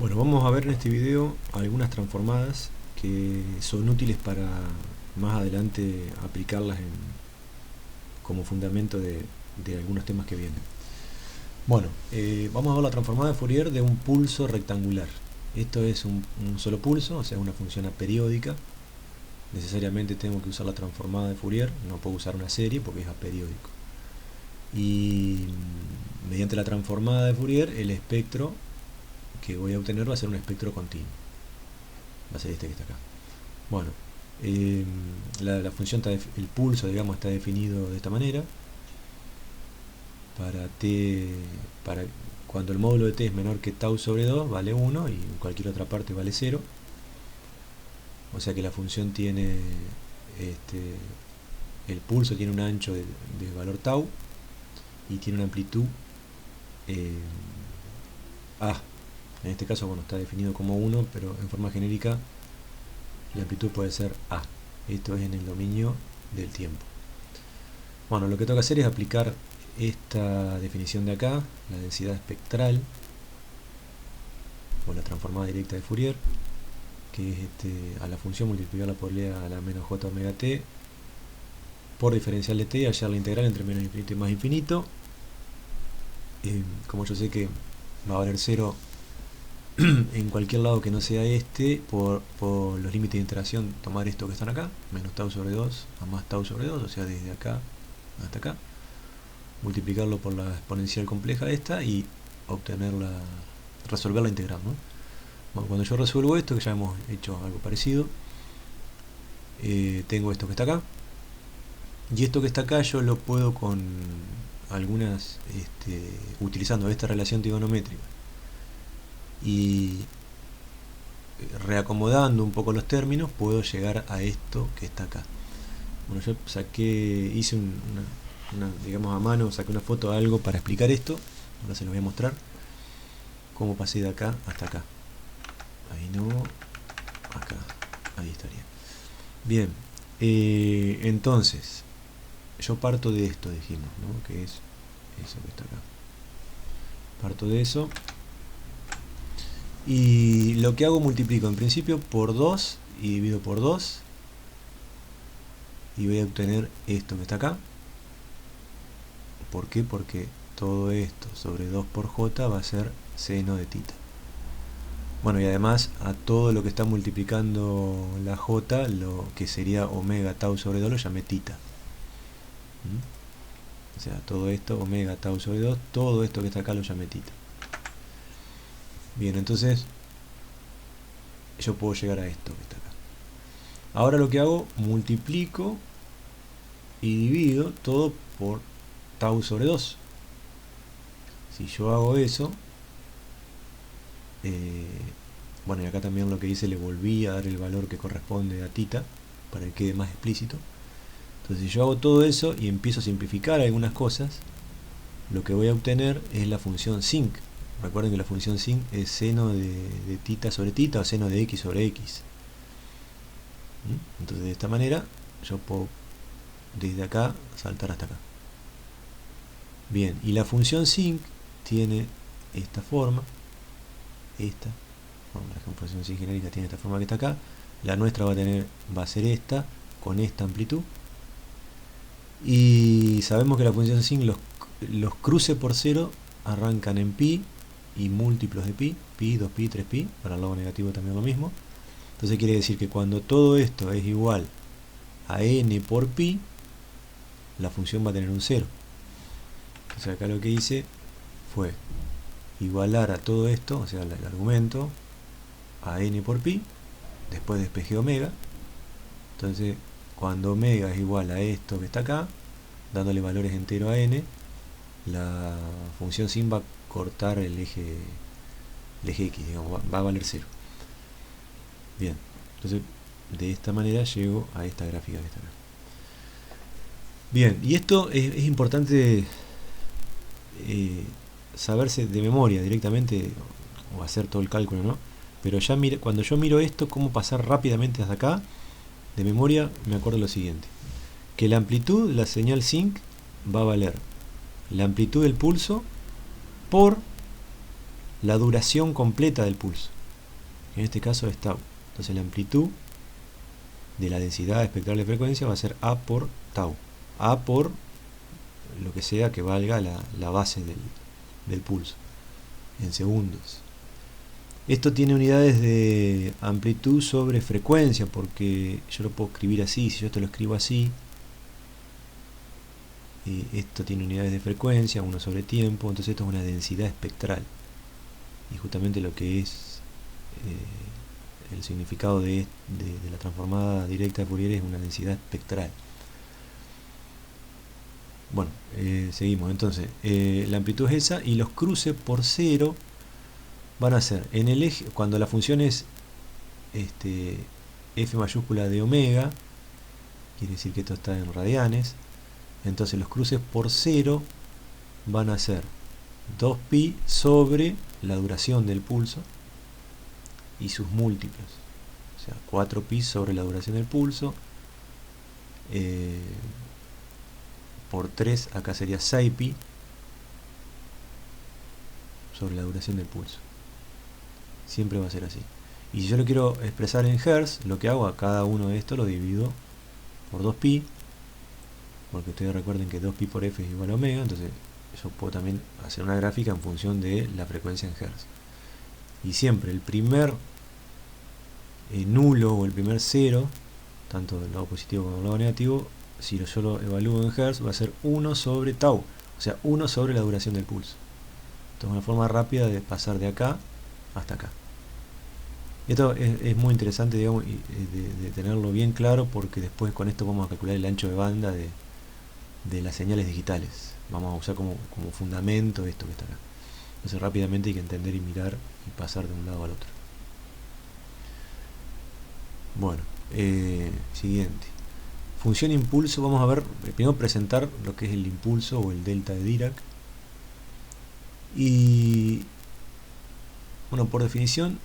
Bueno, vamos a ver en este video algunas transformadas que son útiles para más adelante aplicarlas como fundamento de algunos temas que vienen. Bueno, vamos a ver la transformada de Fourier de un pulso rectangular. Esto es un solo pulso, o sea, una función aperiódica. Necesariamente tengo que usar la transformada de Fourier, no puedo usar una serie porque es aperiódico. Y mediante la transformada de Fourier, el espectro que voy a obtener va a ser un espectro continuo. Va a ser este que está acá. Bueno, la función, el pulso, digamos, está definido de esta manera. Para cuando el módulo de t es menor que tau sobre 2, vale 1 y en cualquier otra parte vale 0. O sea que la función tiene, el pulso tiene un ancho de valor tau y tiene una amplitud A. En este caso, bueno, está definido como 1, pero en forma genérica la amplitud puede ser A. Esto es en el dominio del tiempo. Bueno, lo que tengo que hacer es aplicar esta definición de acá, la densidad espectral, o la transformada directa de Fourier, que es a la función multiplicarla por e a la menos j omega t, por diferencial de t y hallar la integral entre menos infinito y más infinito. Como yo sé que va a valer 0 en cualquier lado que no sea por los límites de interacción, tomar esto que están acá, menos tau sobre 2 a más tau sobre 2, o sea, desde acá hasta acá, multiplicarlo por la exponencial compleja esta y resolver la integral, ¿no? Bueno, cuando yo resuelvo esto, que ya hemos hecho algo parecido, tengo esto que está acá, y esto que está acá yo lo puedo con algunas, utilizando esta relación trigonométrica y reacomodando un poco los términos, puedo llegar a esto que está acá. Bueno, yo hice digamos a mano, saqué una foto de algo para explicar esto. Ahora se lo voy a mostrar cómo pasé de acá hasta acá. Ahí no, acá, ahí estaría. Bien, entonces yo parto de esto, dijimos, ¿no? Que es eso que está acá. Parto de eso y lo que hago, multiplico en principio por 2 y divido por 2 y voy a obtener esto que está acá. ¿Por qué? Porque todo esto sobre 2 por j va a ser seno de tita. Bueno, y además a todo lo que está multiplicando la j, lo que sería omega tau sobre 2, lo llamé tita. O sea, todo esto, omega tau sobre 2, todo esto que está acá lo llamé tita. Bien, entonces yo puedo llegar a esto que está acá. Ahora lo que hago, multiplico y divido todo por tau sobre 2. Si yo hago eso, bueno, y acá también lo que hice, le volví a dar el valor que corresponde a tita para que quede más explícito. Entonces si yo hago todo eso y empiezo a simplificar algunas cosas, lo que voy a obtener es la función sin. Recuerden que la función sin es seno de tita sobre tita o seno de x sobre x. Entonces de esta manera yo puedo desde acá saltar hasta acá. Bien, y la función sin tiene esta forma, la función sin genérica tiene esta forma que está acá. La nuestra va a ser esta, con esta amplitud. Y sabemos que la función sin, los cruces por 0 arrancan en pi y múltiplos de pi, 2pi, 3pi, para el lado negativo también lo mismo. Entonces quiere decir que cuando todo esto es igual a n por pi, la función va a tener un 0. Entonces acá lo que hice fue igualar a todo esto, o sea, el argumento, a n por pi, después despejé omega. Entonces cuando omega es igual a esto que está acá, dándole valores enteros a n, la función sin va a cortar el eje x, digamos, va a valer 0. Bien, entonces de esta manera llego a esta gráfica que está acá. Bien, y esto es importante saberse de memoria directamente, o hacer todo el cálculo, ¿no? Pero ya cuando yo miro esto, cómo pasar rápidamente hasta acá, de memoria me acuerdo lo siguiente: que la amplitud de la señal sinc va a valer la amplitud del pulso por la duración completa del pulso. En este caso es tau. Entonces la amplitud de la densidad espectral de frecuencia va a ser A por tau. A por lo que sea que valga la base del pulso, en segundos. Esto tiene unidades de amplitud sobre frecuencia, porque yo lo puedo escribir así. Si yo esto lo escribo así, esto tiene unidades de frecuencia, 1 sobre tiempo, entonces esto es una densidad espectral. Y justamente lo que es el significado de la transformada directa de Fourier es una densidad espectral. Bueno, seguimos. Entonces, la amplitud es esa, y los cruces por cero van a ser en el eje, cuando la función es f mayúscula de omega, quiere decir que esto está en radianes. Entonces los cruces por cero van a ser 2pi sobre la duración del pulso y sus múltiplos. O sea, 4pi sobre la duración del pulso, por 3, acá sería 6pi sobre la duración del pulso. Siempre va a ser así. Y si yo lo quiero expresar en Hertz, lo que hago a cada uno de estos lo divido por 2pi, porque ustedes recuerden que 2pi por f es igual a omega, entonces yo puedo también hacer una gráfica en función de la frecuencia en Hertz. Y siempre el primer nulo o el primer cero, tanto del lado positivo como del lado negativo, si yo lo evalúo en Hertz, va a ser 1 sobre tau, o sea, 1 sobre la duración del pulso. Esto es una forma rápida de pasar de acá hasta acá. Esto es muy interesante, digamos, de tenerlo bien claro, porque después con esto vamos a calcular el ancho de banda de las señales digitales. Vamos a usar como fundamento esto que está acá. Entonces rápidamente hay que entender y mirar y pasar de un lado al otro. Bueno, siguiente. Función impulso. Vamos a ver, primero presentar lo que es el impulso o el delta de Dirac. Y bueno, por definición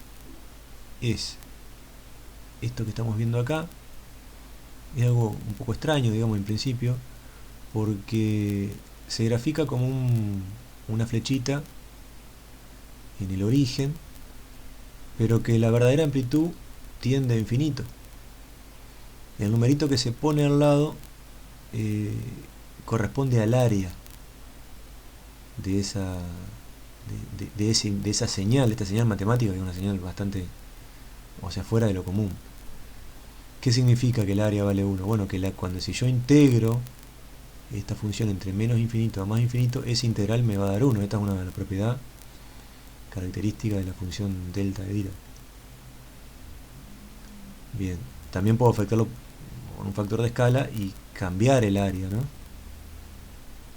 es esto que estamos viendo acá. Es algo un poco extraño, digamos, en principio, porque se grafica como una flechita en el origen, pero que la verdadera amplitud tiende a infinito. El numerito que se pone al lado corresponde al área de esa señal, de esta señal matemática, que es una señal bastante, o sea, fuera de lo común. ¿Qué significa que el área vale 1? Bueno, que cuando si yo integro esta función entre menos infinito a más infinito, esa integral me va a dar 1. Esta es una de las propiedades características de la función delta de Dirac. Bien, también puedo afectarlo con un factor de escala y cambiar el área, ¿no?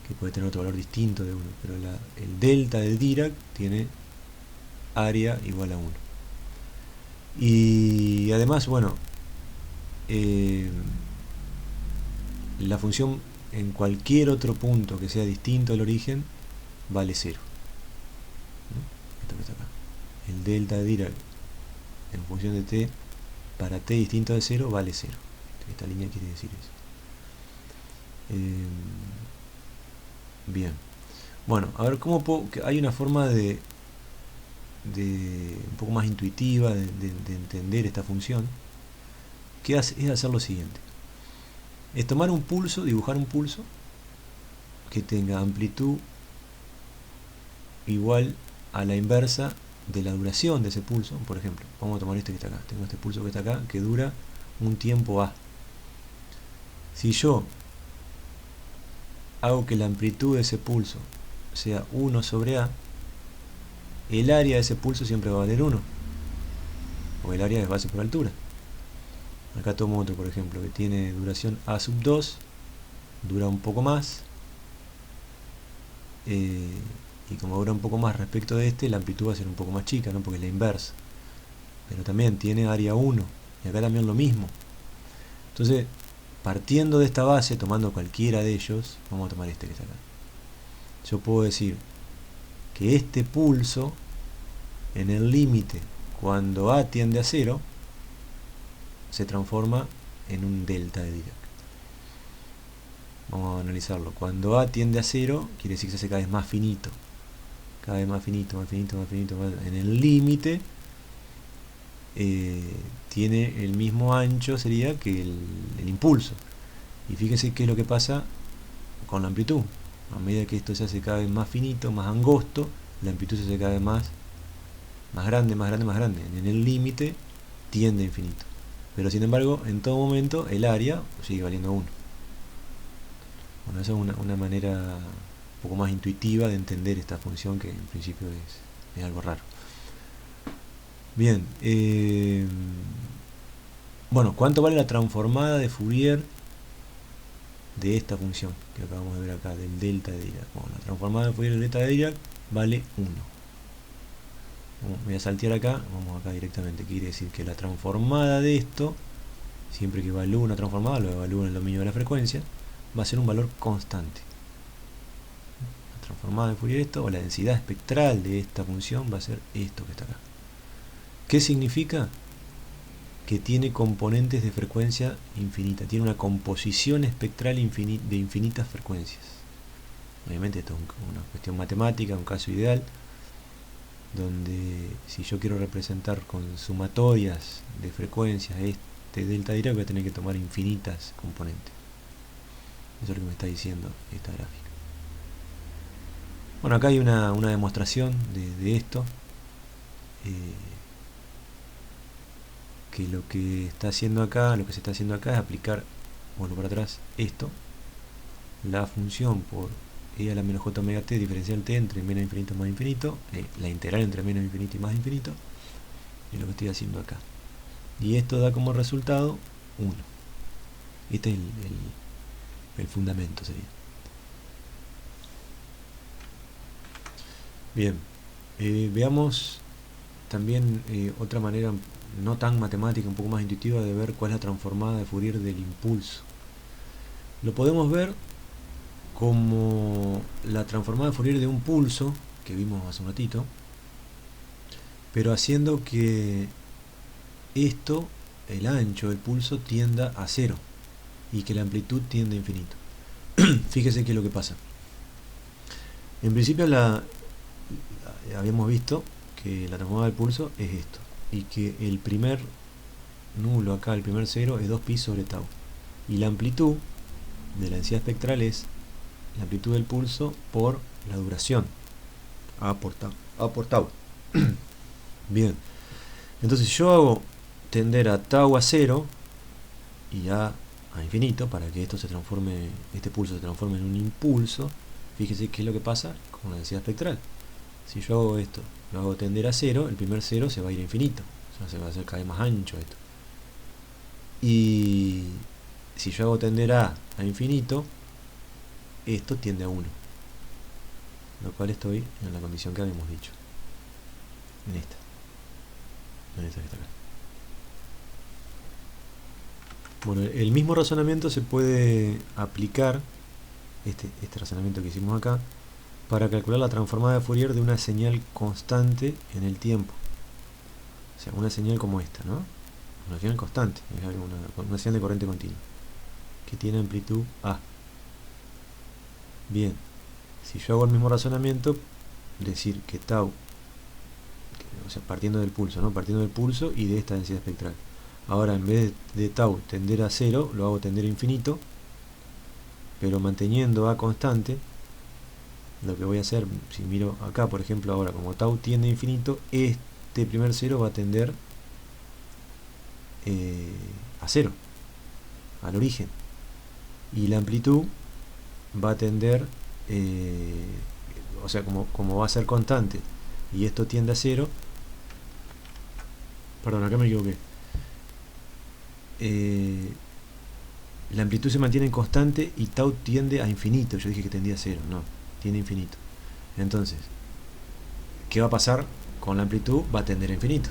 Que puede tener otro valor distinto de 1, pero el delta de Dirac tiene área igual a 1. Y además, bueno, la función en cualquier otro punto que sea distinto al origen vale 0, ¿no? Esto que está acá. El delta de Dirac en función de t para t distinto de 0 vale 0. Esta línea quiere decir eso. Bien. Bueno, a ver cómo puedo, que hay una forma de un poco más intuitiva de entender esta función, que es hacer lo siguiente. Es tomar un pulso, dibujar un pulso que tenga amplitud igual a la inversa de la duración de ese pulso. Por ejemplo, vamos a tomar este que está acá. Tengo este pulso que está acá, que dura un tiempo A. Si yo hago que la amplitud de ese pulso sea 1 sobre A, el área de ese pulso siempre va a valer 1, porque el área es base por altura. Acá tomo otro, por ejemplo, que tiene duración A sub 2, dura un poco más, y como dura un poco más respecto de este, la amplitud va a ser un poco más chica, ¿no? Porque es la inversa. Pero también tiene área 1, y acá también lo mismo. Entonces, partiendo de esta base, tomando cualquiera de ellos, vamos a tomar este que está acá. Yo puedo decir que este pulso, en el límite, cuando A tiende a 0, se transforma en un delta de Dirac. Vamos a analizarlo. Cuando A tiende a 0, quiere decir que se hace cada vez más finito. cada vez más finito, más finito, más finito, en el límite tiene el mismo ancho, sería que el impulso. Y fíjense qué es lo que pasa con la amplitud. A medida que esto se hace cada vez más finito, más angosto, la amplitud se hace cada vez más grande, más grande, más grande. En el límite tiende a infinito. Pero sin embargo, en todo momento el área sigue valiendo 1. Bueno, esa es una manera un poco más intuitiva de entender esta función, que en principio es algo raro. Bien, bueno, ¿cuánto vale la transformada de Fourier de esta función que acabamos de ver acá, del delta de Dirac? Bueno, la transformada de Fourier del delta de Dirac vale 1. Voy a saltear acá, vamos acá directamente. Quiere decir que la transformada de esto, siempre que evalúo una transformada, lo evalúo en el dominio de la frecuencia, va a ser un valor constante. La transformada de Fourier de esto, o la densidad espectral de esta función, va a ser esto que está acá. ¿Qué significa? Que tiene componentes de frecuencia infinita, tiene una composición espectral de infinitas frecuencias. Obviamente esto es una cuestión matemática, un caso ideal, donde si yo quiero representar con sumatorias de frecuencias este delta Dirac, voy a tener que tomar infinitas componentes. Eso es lo que me está diciendo esta gráfica. Bueno, acá hay una demostración de esto, que lo que está haciendo acá, lo que se está haciendo acá es aplicar, bueno, para atrás, esto, la función por e a la menos j omega t diferencial t entre menos infinito más infinito, la integral entre menos infinito y más infinito, es lo que estoy haciendo acá. Y esto da como resultado 1. Este es el fundamento, sería. Bien, veamos también otra manera no tan matemática, un poco más intuitiva de ver cuál es la transformada de Fourier del impulso. Lo podemos ver como la transformada de Fourier de un pulso, que vimos hace un ratito, pero haciendo que esto, el ancho del pulso, tienda a 0 y que la amplitud tienda a infinito. Fíjese qué es lo que pasa. En principio habíamos visto que la transformada del pulso es esto, y que el primer nulo acá, el primer cero, es 2pi sobre tau, y la amplitud de la densidad espectral es la amplitud del pulso por la duración, a por tau. Bien, entonces yo hago tender a tau a 0 y a infinito para que esto se transforme, este pulso se transforme en un impulso. Fíjese qué es lo que pasa con la densidad espectral. Si yo hago esto, lo hago tender a 0, el primer 0 se va a ir a infinito, o sea, se va a hacer cada vez más ancho esto. Y si yo hago tender a infinito, esto tiende a 1, lo cual estoy en la condición que habíamos dicho, en esta que está acá. Bueno, el mismo razonamiento se puede aplicar, este razonamiento que hicimos acá, para calcular la transformada de Fourier de una señal constante en el tiempo. O sea, una señal como esta, ¿no? Una señal constante, una señal de corriente continua, que tiene amplitud A. Bien, si yo hago el mismo razonamiento, decir que tau, o sea, partiendo del pulso, ¿no? Partiendo del pulso y de esta densidad espectral. Ahora, en vez de tau tender a 0, lo hago tender a infinito, pero manteniendo A constante. Lo que voy a hacer, si miro acá, por ejemplo, ahora, como tau tiende a infinito, este primer 0 va a tender a 0, al origen, y la amplitud va a tender, o sea, como va a ser constante y esto tiende a 0, perdón, acá me equivoqué, la amplitud se mantiene en constante y tau tiende a infinito. Yo dije que tendía a 0, no, tiende a infinito. Entonces, ¿qué va a pasar con la amplitud? Va a tender a infinito,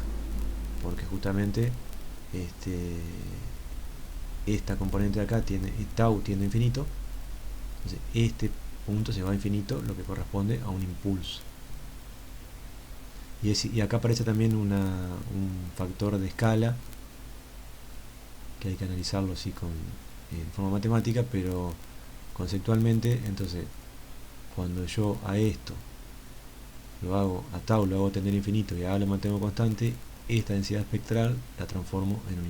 porque justamente esta componente de acá tau tiende a infinito. Entonces este punto se va a infinito, lo que corresponde a un impulso. Y acá aparece también un factor de escala, que hay que analizarlo así en forma matemática, pero conceptualmente, entonces, cuando yo a esto lo hago a tau, lo hago tender a infinito y a lo mantengo constante, esta densidad espectral la transformo en un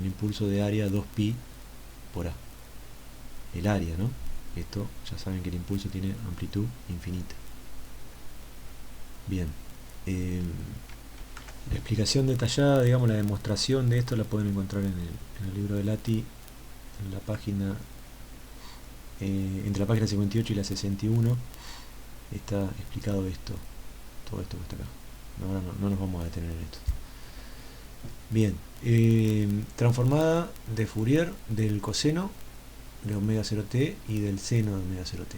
impulso de área 2pi por a, el área, ¿no? Esto ya saben que el impulso tiene amplitud infinita. Bien, la explicación detallada, digamos, la demostración de esto la pueden encontrar en el libro de Lati, en la página entre la página 58 y la 61 está explicado esto, todo esto que está acá. Ahora no nos vamos a detener en esto. Bien, transformada de Fourier del coseno de omega 0t y del seno de omega 0t.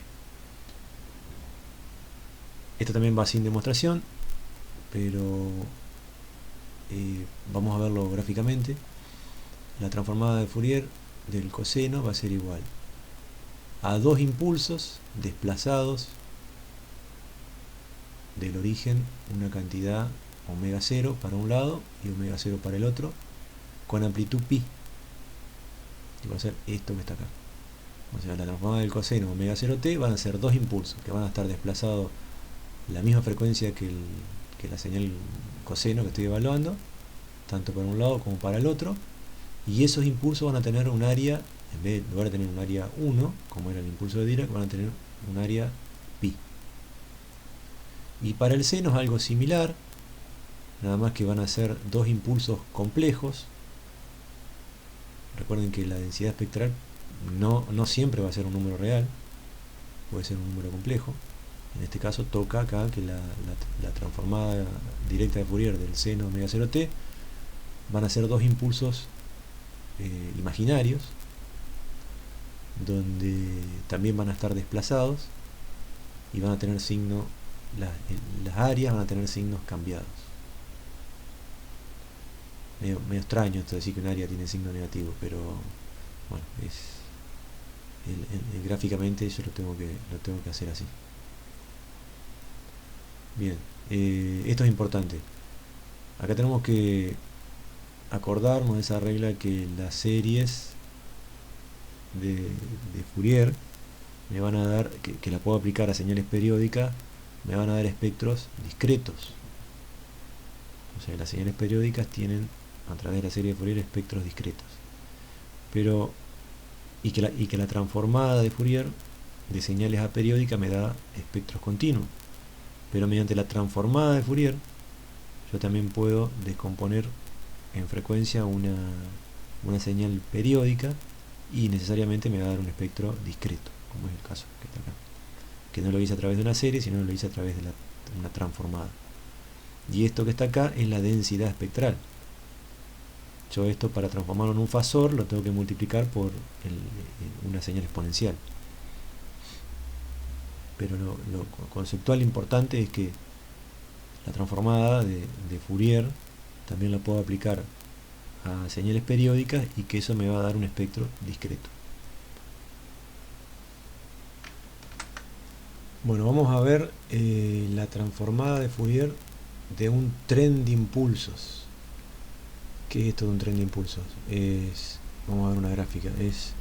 Esto también va sin demostración, pero vamos a verlo gráficamente. La transformada de Fourier del coseno va a ser igual a dos impulsos desplazados del origen, una cantidad omega 0 para un lado y omega 0 para el otro, con amplitud pi. Y va a ser esto que está acá. O sea, la transformada del coseno omega 0t van a ser dos impulsos que van a estar desplazados la misma frecuencia que la señal coseno que estoy evaluando, tanto para un lado como para el otro, y esos impulsos van a tener un área, en lugar de tener un área 1, como era el impulso de Dirac, van a tener un área pi. Y para el seno es algo similar, nada más que van a ser dos impulsos complejos. Recuerden que la densidad espectral no siempre va a ser un número real, puede ser un número complejo. En este caso toca acá que la transformada directa de Fourier del seno omega 0t van a ser dos impulsos imaginarios, donde también van a estar desplazados y van a tener signo, las áreas van a tener signos cambiados. Medio extraño esto de decir que un área tiene signo negativo, pero bueno, gráficamente yo lo tengo que hacer así. Bien, esto es importante. Acá tenemos que acordarnos de esa regla que las series de Fourier me van a dar, que la puedo aplicar a señales periódicas, me van a dar espectros discretos. O sea, las señales periódicas tienen a través de la serie de Fourier espectros discretos. Pero, y que la transformada de Fourier de señales aperiódicas me da espectros continuos. Pero mediante la transformada de Fourier yo también puedo descomponer en frecuencia una señal periódica y necesariamente me va a dar un espectro discreto, como es el caso que está acá, que no lo hice a través de una serie, sino lo hice a través de una transformada. Y esto que está acá es la densidad espectral. Yo esto, para transformarlo en un fasor, lo tengo que multiplicar por una señal exponencial. Pero lo conceptual importante es que la transformada de Fourier también la puedo aplicar a señales periódicas y que eso me va a dar un espectro discreto. Bueno, vamos a ver la transformada de Fourier de un tren de impulsos. ¿Qué es esto de un tren de impulsos? Vamos a ver una gráfica. Es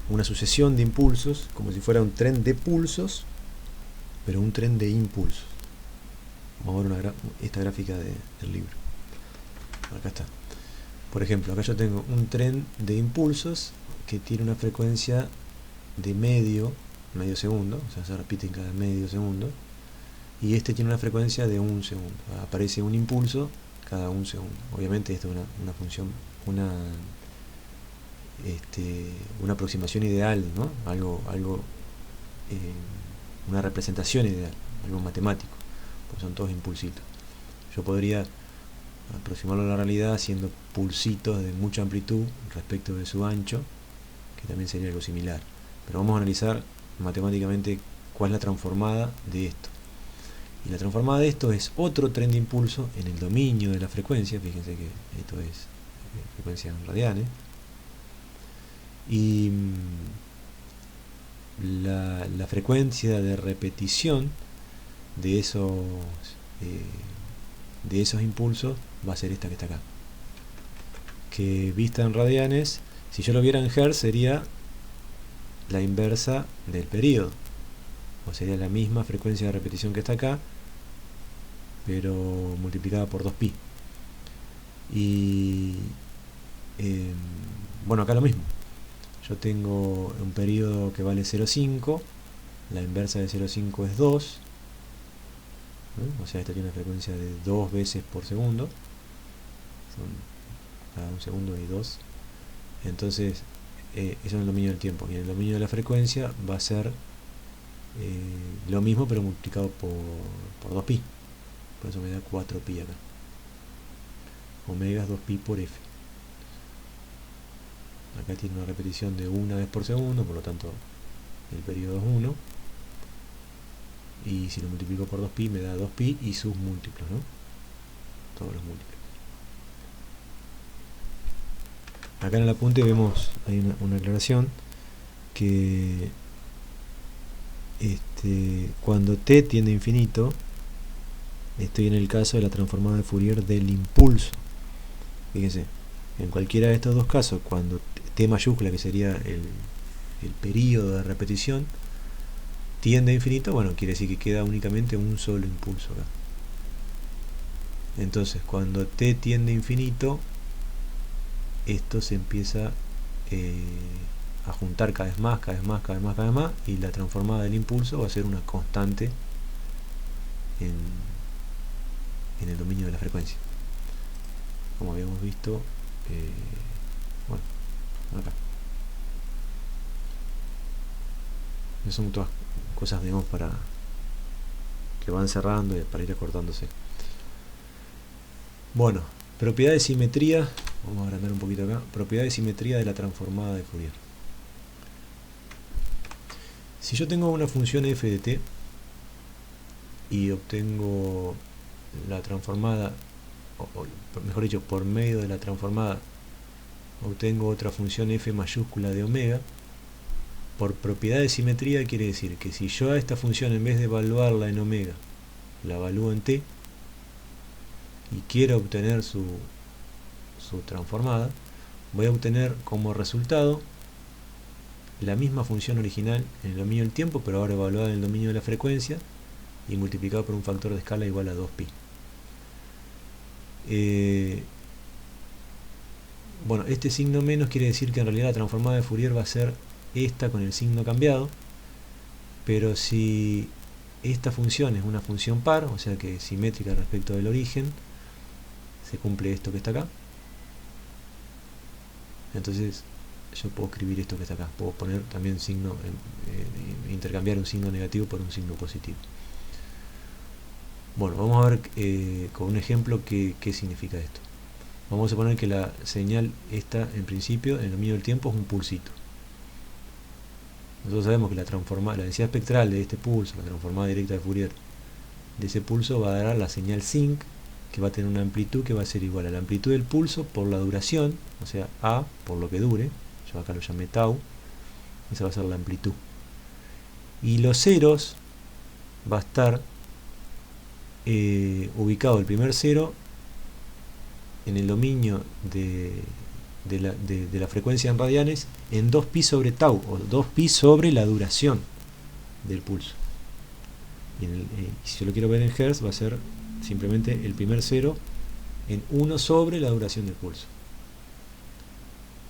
una sucesión de impulsos, como si fuera un tren de pulsos, pero un tren de impulsos. Vamos a ver esta gráfica del libro. Acá está. Por ejemplo, acá yo tengo un tren de impulsos que tiene una frecuencia de medio segundo, o sea, se repite en cada medio segundo, y este tiene una frecuencia de 1 segundo. Aparece un impulso cada 1 segundo. Obviamente esto es una función, una aproximación ideal, ¿no? Una representación ideal, algo matemático, pues son todos impulsitos. Yo podría aproximarlo a la realidad haciendo pulsitos de mucha amplitud respecto de su ancho, que también sería algo similar. Pero vamos a analizar matemáticamente cuál es la transformada de esto. Y la transformada de esto es otro tren de impulso en el dominio de la frecuencia. Fíjense que esto es frecuencia en radianes. Y la frecuencia de repetición de esos impulsos va a ser esta que está acá, que vista en radianes, si yo lo viera en Hertz, sería la inversa del periodo. o sería la misma frecuencia de repetición que está acá, pero multiplicada por 2pi. Y bueno, acá lo mismo. Yo tengo un periodo que vale 0,5, la inversa de 0,5 es 2, ¿no? O sea, esta tiene una frecuencia de 2 veces por segundo, cada un segundo hay 2. Entonces eso en el dominio del tiempo, y en el dominio de la frecuencia va a ser lo mismo pero multiplicado por 2pi, por eso me da 4pi acá. Omega es 2pi por f. Acá tiene una repetición de una vez por segundo, por lo tanto el periodo es 1, y si lo multiplico por 2pi me da 2pi y sus múltiplos, ¿no? Todos los múltiplos. Acá en el apunte vemos, hay una aclaración, que cuando t tiende a infinito, estoy en el caso de la transformada de Fourier del impulso. Fíjense, en cualquiera de estos dos casos, cuando t mayúscula, que sería el periodo de repetición, tiende a infinito, bueno, quiere decir que queda únicamente un solo impulso acá. Entonces, cuando t tiende a infinito, esto se empieza a juntar cada vez más, cada vez más, cada vez más, cada vez más, y la transformada del impulso va a ser una constante en el dominio de la frecuencia, como habíamos visto, bueno, acá. Esas son todas cosas, digamos, para que van cerrando y para ir acortándose. Bueno, propiedad de simetría, vamos a agrandar un poquito acá, propiedad de simetría de la transformada de Fourier. Si yo tengo una función f de t y obtengo la transformada, o mejor dicho, por medio de la transformada obtengo otra función f mayúscula de omega, por propiedad de simetría quiere decir que si yo a esta función, en vez de evaluarla en omega, la evalúo en t y quiero obtener su transformada, voy a obtener como resultado la misma función original en el dominio del tiempo, pero ahora evaluada en el dominio de la frecuencia y multiplicado por un factor de escala igual a 2pi. Bueno, este signo menos quiere decir que en realidad la transformada de Fourier va a ser esta con el signo cambiado, pero si esta función es una función par, o sea que es simétrica respecto del origen, se cumple esto que está acá. Entonces yo puedo escribir esto que está acá, puedo poner también signo, intercambiar un signo negativo por un signo positivo. Bueno, vamos a ver con un ejemplo qué significa esto. Vamos a suponer que la señal esta, en principio, en el dominio del tiempo, es un pulsito. Nosotros sabemos que la densidad espectral de este pulso, la transformada directa de Fourier de ese pulso, va a dar la señal sinc, que va a tener una amplitud que va a ser igual a la amplitud del pulso por la duración, o sea, A por lo que dure, yo acá lo llamé tau, esa va a ser la amplitud. Y los ceros va a estar ubicado el primer cero en el dominio de la frecuencia en radianes en 2pi sobre tau, o 2pi sobre la duración del pulso. Y si yo lo quiero ver en Hertz, va a ser simplemente el primer cero en 1 sobre la duración del pulso.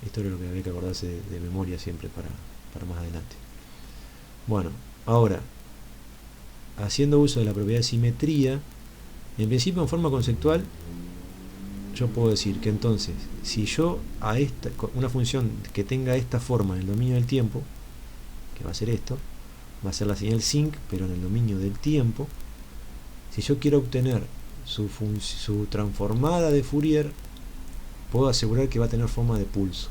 Esto es lo que habría que acordarse de memoria siempre para más adelante. Bueno, ahora, haciendo uso de la propiedad de simetría, en principio en forma conceptual, yo puedo decir que entonces, si yo a una función que tenga esta forma en el dominio del tiempo, que va a ser esto, va a ser la señal sinc, pero en el dominio del tiempo, si yo quiero obtener su transformada de Fourier, puedo asegurar que va a tener forma de pulso.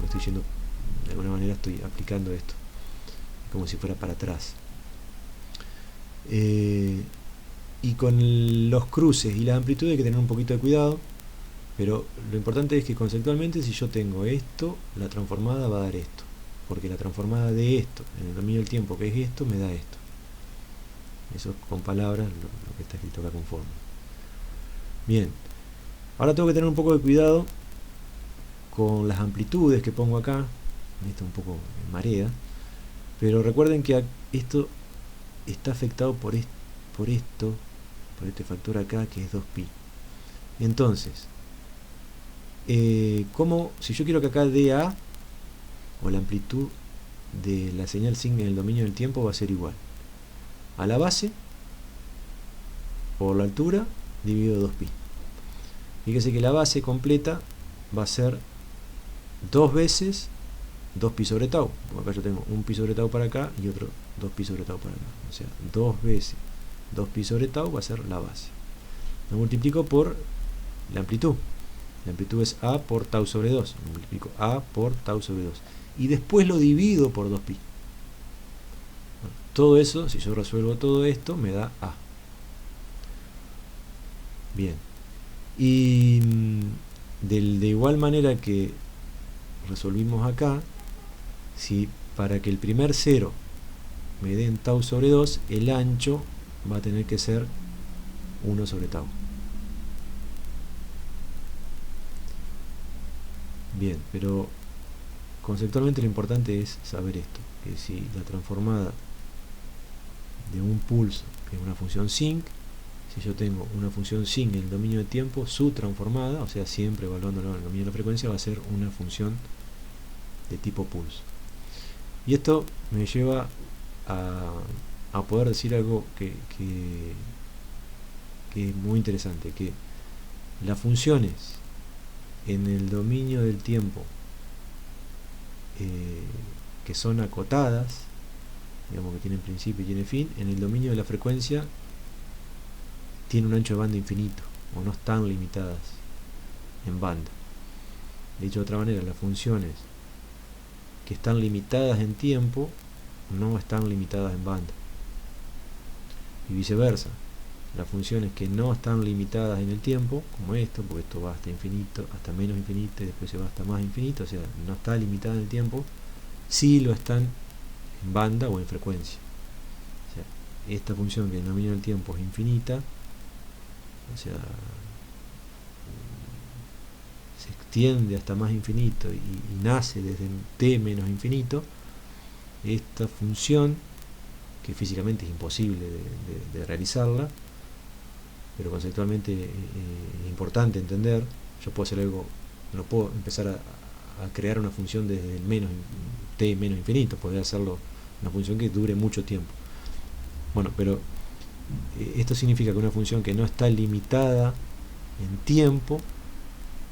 Estoy yendo, de alguna manera estoy aplicando esto, como si fuera para atrás. Y con los cruces y las amplitudes hay que tener un poquito de cuidado, pero lo importante es que conceptualmente, si yo tengo esto, la transformada va a dar esto, porque la transformada de esto en el dominio del tiempo, que es esto, me da esto. Eso es con palabras lo que está escrito acá con forma. Bien, ahora tengo que tener un poco de cuidado con las amplitudes que pongo acá. Esto un poco en marea, Pero recuerden que esto está afectado por este factor acá, que es 2pi. Entonces, si yo quiero que acá dé A, o la amplitud de la señal sin en el dominio del tiempo va a ser igual a la base por la altura dividido 2pi. Fíjese que la base completa va a ser 2 veces 2pi sobre tau. Acá yo tengo un pi sobre tau para acá y otro 2pi sobre tau para acá. O sea, 2 veces 2pi sobre tau va a ser la base. Lo multiplico por la amplitud. La amplitud es A por tau sobre 2. Lo multiplico A por tau sobre 2. Y después lo divido por 2pi. Bueno, todo eso, si yo resuelvo todo esto, me da A. Bien. Y de igual manera que resolvimos acá, si para que el primer cero me den tau sobre 2, el ancho va a tener que ser 1 sobre tau. Bien, pero conceptualmente lo importante es saber esto, que si la transformada de un pulso es una función sinc, si yo tengo una función sin en el dominio de tiempo, su transformada, o sea, siempre evaluándolo en el dominio de la frecuencia, va a ser una función de tipo pulso. Y esto me lleva a poder decir algo que es muy interesante, que las funciones en el dominio del tiempo que son acotadas, digamos que tienen principio y tienen fin, en el dominio de la frecuencia tiene un ancho de banda infinito, o no están limitadas en banda. Dicho de otra manera, las funciones que están limitadas en tiempo no están limitadas en banda. Y viceversa, las funciones que no están limitadas en el tiempo, como esto, porque esto va hasta infinito, hasta menos infinito y después se va hasta más infinito, o sea, no está limitada en el tiempo, sí lo están en banda o en frecuencia. O sea, esta función que en el dominio del tiempo es infinita, o sea, se extiende hasta más infinito y nace desde t menos infinito, esta función, que físicamente es imposible de realizarla, pero conceptualmente es importante entender. Yo puedo hacer algo, no puedo empezar a crear una función desde el t menos infinito, podría hacerlo una función que dure mucho tiempo. Bueno, pero esto significa que una función que no está limitada en tiempo,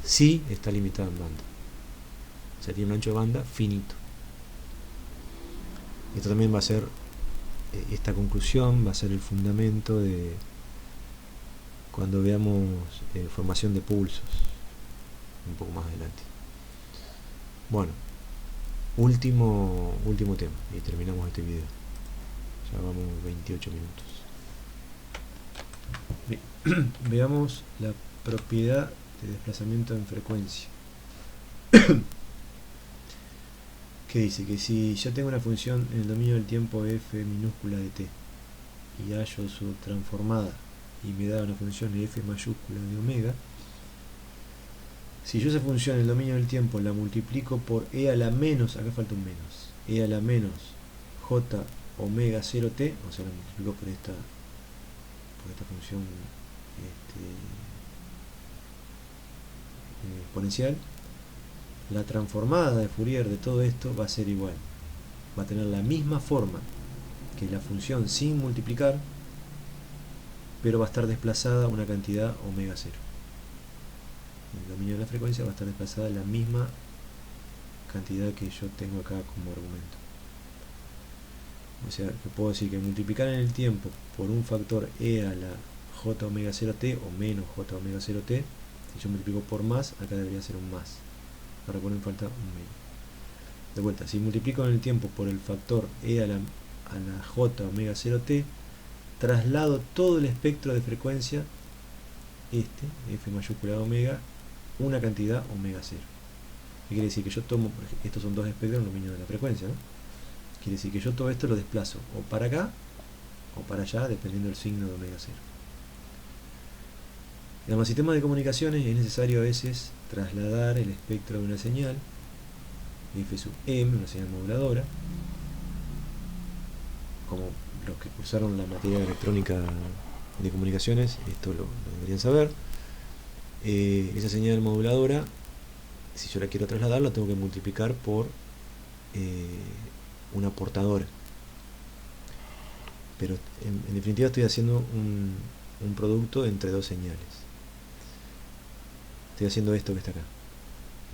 sí está limitada en banda. O sea, tiene un ancho de banda finito. Esto también va a ser, esta conclusión va a ser el fundamento de cuando veamos formación de pulsos un poco más adelante. Bueno, último tema y terminamos este video. Ya vamos 28 minutos. Bien. Veamos la propiedad de desplazamiento en frecuencia. Que dice que si yo tengo una función en el dominio del tiempo f minúscula de t y hallo su transformada y me da una función f mayúscula de omega, si yo esa función en el dominio del tiempo la multiplico por e a la menos, acá falta un menos, e a la menos j omega 0t, o sea, la multiplico por esta función exponencial, la transformada de Fourier de todo esto va a ser igual, va a tener la misma forma que la función sin multiplicar, pero va a estar desplazada una cantidad omega 0. En el dominio de la frecuencia va a estar desplazada la misma cantidad que yo tengo acá como argumento. O sea, que puedo decir que multiplicar en el tiempo por un factor e a la j omega 0t o menos j omega 0t, si yo multiplico por más, acá debería ser un más. Ahora ponen falta un menos. De vuelta, si multiplico en el tiempo por el factor e a la j omega 0t, traslado todo el espectro de frecuencia, f mayúscula omega, una cantidad omega 0. ¿Qué quiere decir? Que yo tomo, estos son dos espectros en el dominio de la frecuencia, ¿no? Quiere decir que yo todo esto lo desplazo o para acá o para allá, dependiendo del signo de omega 0. En los sistemas de comunicaciones es necesario a veces trasladar el espectro de una señal, f sub m, una señal moduladora, como los que cursaron la materia electrónica de comunicaciones, esto lo deberían saber. Esa señal moduladora, si yo la quiero trasladar, la tengo que multiplicar por una portadora. Pero en definitiva estoy haciendo un producto entre dos señales. Estoy haciendo esto que está acá.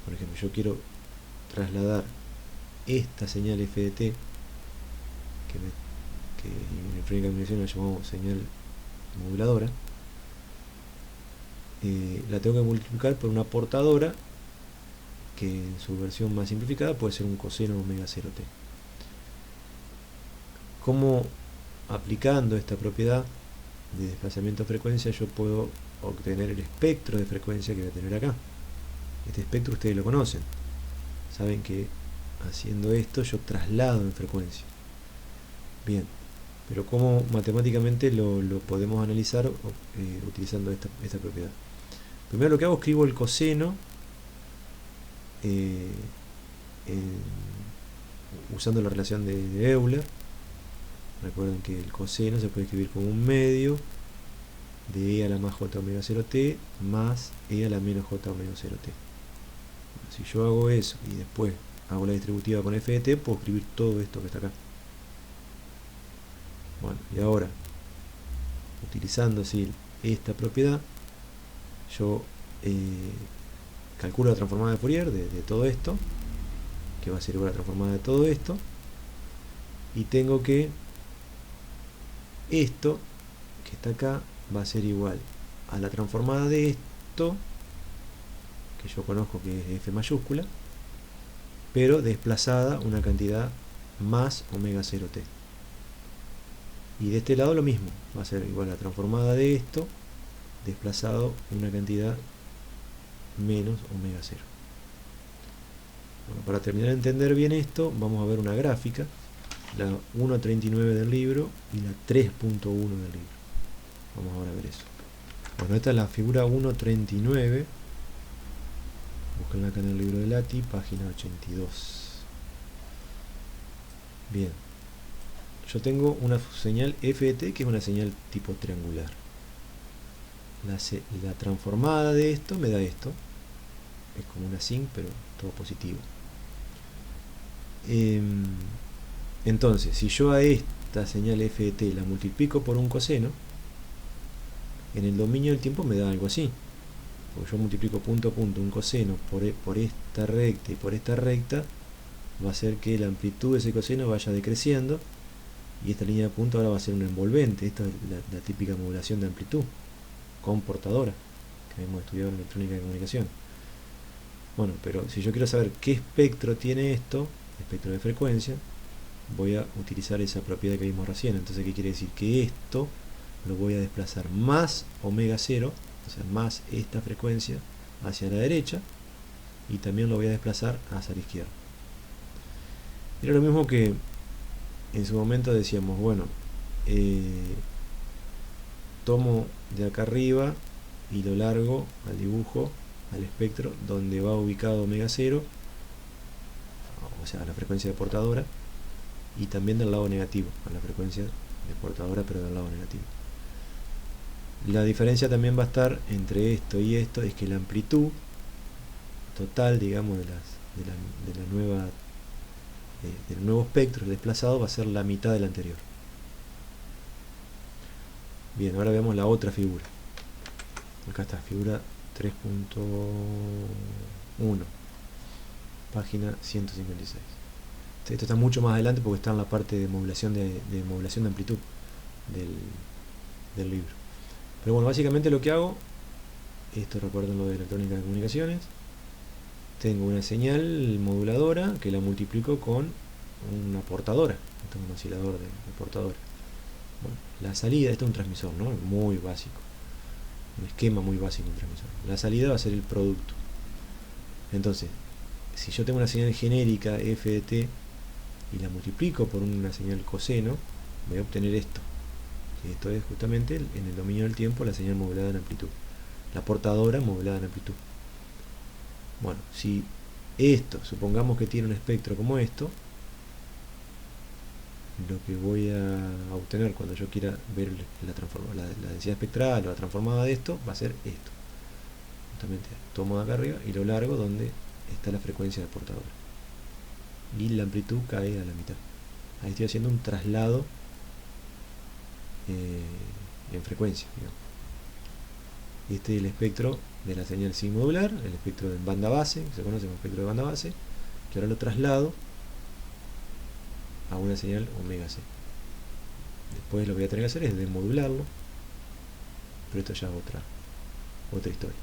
Por ejemplo, yo quiero trasladar esta señal FDT, que en electrónica de comunicación la llamamos señal moduladora, la tengo que multiplicar por una portadora que en su versión más simplificada puede ser un coseno omega 0t. ¿Cómo, aplicando esta propiedad de desplazamiento de frecuencia, yo puedo obtener el espectro de frecuencia que voy a tener acá? Este espectro ustedes lo conocen, saben que haciendo esto yo traslado en frecuencia. Bien, pero ¿cómo matemáticamente lo podemos analizar utilizando esta propiedad? Primero lo que hago, escribo el coseno usando la relación de Euler. Recuerden que el coseno se puede escribir como un medio de e a la más j omega 0t más e a la menos j omega 0t. Si yo hago eso y después hago la distributiva con f de t, puedo escribir todo esto que está acá. Bueno, y ahora, utilizando así esta propiedad, yo calculo la transformada de Fourier de todo esto, que va a ser igual a la transformada de todo esto, y tengo que esto que está acá va a ser igual a la transformada de esto, que yo conozco que es f mayúscula, pero desplazada una cantidad más omega 0t. Y de este lado lo mismo, va a ser igual a la transformada de esto, desplazado una cantidad menos omega 0. Bueno, para terminar de entender bien esto, vamos a ver una gráfica, la 1.39 del libro y la 3.1 del libro. Vamos ahora a ver eso. Bueno, esta es la figura 1.39. Busquenla acá en el libro de Lati, página 82. Bien. Yo tengo una señal FT que es una señal tipo triangular. La transformada de esto me da esto. Es como una sin, pero todo positivo. Entonces, si yo a esta señal FT la multiplico por un coseno, en el dominio del tiempo me da algo así. Porque yo multiplico punto a punto un coseno por esta recta y por esta recta, va a hacer que la amplitud de ese coseno vaya decreciendo, y esta línea de punto ahora va a ser un envolvente. Esta es la típica modulación de amplitud con portadora que hemos estudiado en electrónica de comunicación. Bueno, pero si yo quiero saber qué espectro tiene esto, espectro de frecuencia, voy a utilizar esa propiedad que vimos recién. Entonces, ¿qué quiere decir? Que esto lo voy a desplazar más omega 0, o sea, más esta frecuencia hacia la derecha, y también lo voy a desplazar hacia la izquierda. Era lo mismo que en su momento decíamos, bueno, tomo de acá arriba y lo largo al dibujo, al espectro, donde va ubicado omega 0, o sea, a la frecuencia de portadora, y también del lado negativo, a la frecuencia de portadora, pero del lado negativo. La diferencia también va a estar entre esto y esto, es que la amplitud total, digamos, del nuevo espectro desplazado va a ser la mitad del anterior. Bien, ahora veamos la otra figura. Acá está, figura 3.1, página 156. Esto está mucho más adelante porque está en la parte de modulación de amplitud del libro. Pero bueno, básicamente lo que hago, esto recuerden lo de electrónica de comunicaciones, tengo una señal moduladora que la multiplico con una portadora. Esto es un oscilador de portadora. Bueno, la salida, esto es un transmisor, ¿no? Muy básico, un esquema muy básico de un transmisor. La salida va a ser el producto. Entonces, si yo tengo una señal genérica f de t y la multiplico por una señal coseno, voy a obtener esto. Y esto es justamente en el dominio del tiempo la señal modulada en amplitud, la portadora modulada en amplitud. Bueno, si esto, supongamos que tiene un espectro como esto, lo que voy a obtener cuando yo quiera ver la densidad espectral o la transformada de esto, va a ser esto. Justamente tomo de acá arriba y lo largo donde está la frecuencia del portador. Y la amplitud cae a la mitad. Ahí estoy haciendo un traslado en frecuencia, digamos. Este es el espectro de la señal sin modular, el espectro de banda base, que se conoce como espectro de banda base, que ahora lo traslado a una señal omega c. Después lo que voy a tener que hacer es demodularlo, pero esto ya es otra historia.